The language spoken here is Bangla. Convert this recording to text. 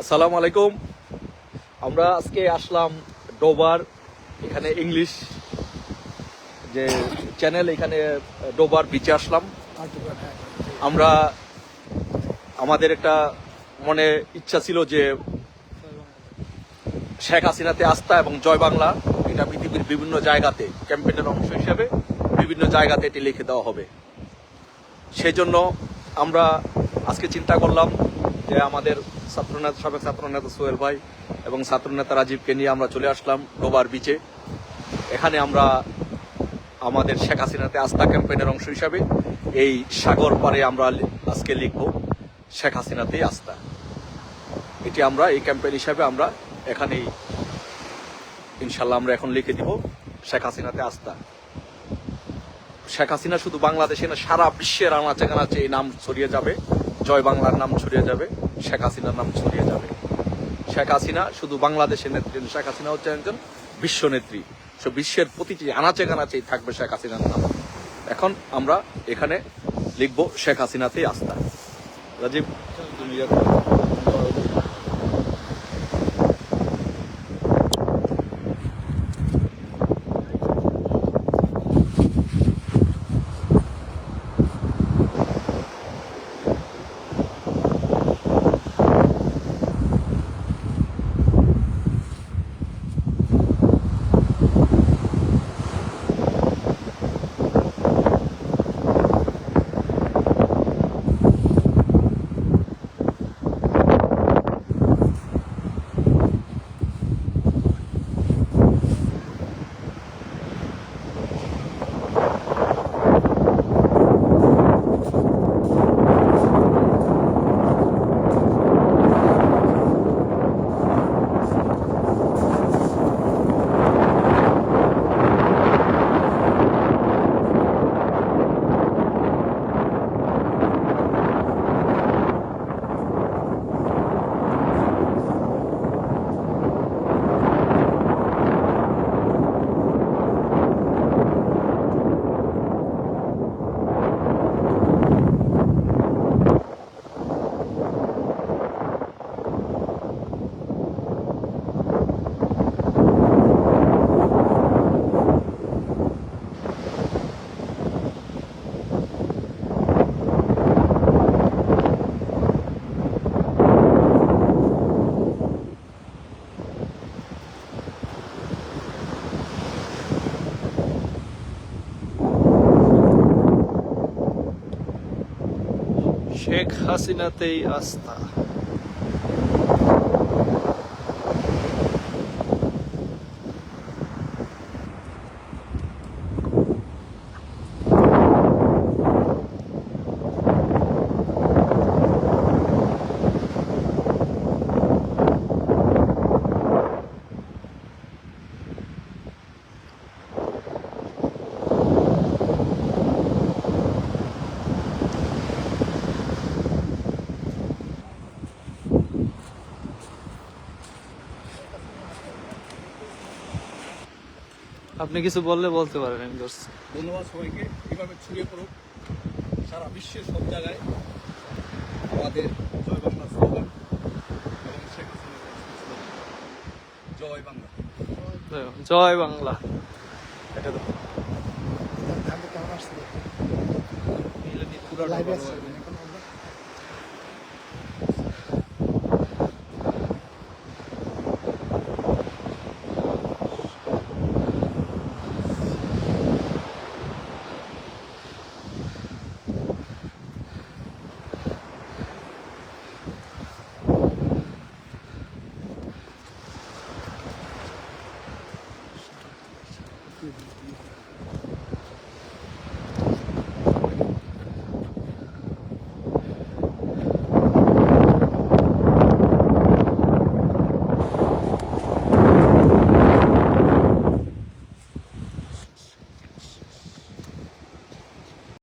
আসসালামু আলাইকুম। আমরা আজকে আসলাম ডোবার, এখানে ইংলিশ যে চ্যানেল, এখানে ডোবার বিচে আসলাম। আমরা আমাদের একটা মনে ইচ্ছা ছিল যে শেখ হাসিনাতে আস্থা এবং জয় বাংলা, এটা পৃথিবীর বিভিন্ন জায়গাতে ক্যাম্পেইনের অংশ হিসেবে বিভিন্ন জায়গাতে এটি লিখে দেওয়া হবে। সেই জন্য আমরা আজকে চিন্তা করলাম যে আমাদের ছাত্রনেতা, সাবেক ছাত্রনেতা সোহেল ভাই এবং ছাত্রনেতা রাজীবকে নিয়ে আমরা চলে আসলাম ডোবার বিচে। এখানে আমরা আমাদের শেখ হাসিনাতে আস্থা ক্যাম্পেইনের অংশ হিসাবে এই সাগর পাড়ে আমরা আজকে লিখব শেখ হাসিনাতেই আস্থা। এটি আমরা এই ক্যাম্পেইন হিসাবে আমরা এখানেই ইনশাল্লাহ আমরা এখন লিখে দিব শেখ হাসিনাতে আস্থা। শেখ হাসিনা শুধু বাংলাদেশে না, সারা বিশ্বের আনাচে কানাচে এই নাম ছড়িয়ে যাবে, জয় বাংলার নাম ছড়িয়ে যাবে, শেখ হাসিনার নাম ছড়িয়ে যাবে। শেখ হাসিনা শুধু বাংলাদেশের নেত্রী, শেখ হাসিনা হচ্ছে একজন বিশ্ব নেত্রী। সে বিশ্বের প্রতিটি আনাচে কানাচেই থাকবে শেখ হাসিনার নাম। এখন আমরা এখানে লিখব শেখ হাসিনাতেই আস্থা। রাজীব, তুমি শেখ হাসিনাতেই আস্থা। আপনি কিছু বললে বলতে পারেন। আমি ধরছি। ধন্যবাদ সবাইকে। এভাবে ছড়িয়ে পড়ুক সারা বিশ্বের সব জায়গায় আমাদের জয় বাংলা স্লোগান এবং শেখ হাসিনার জয় বাংলা। জয় বাংলা। এটা তো হুম।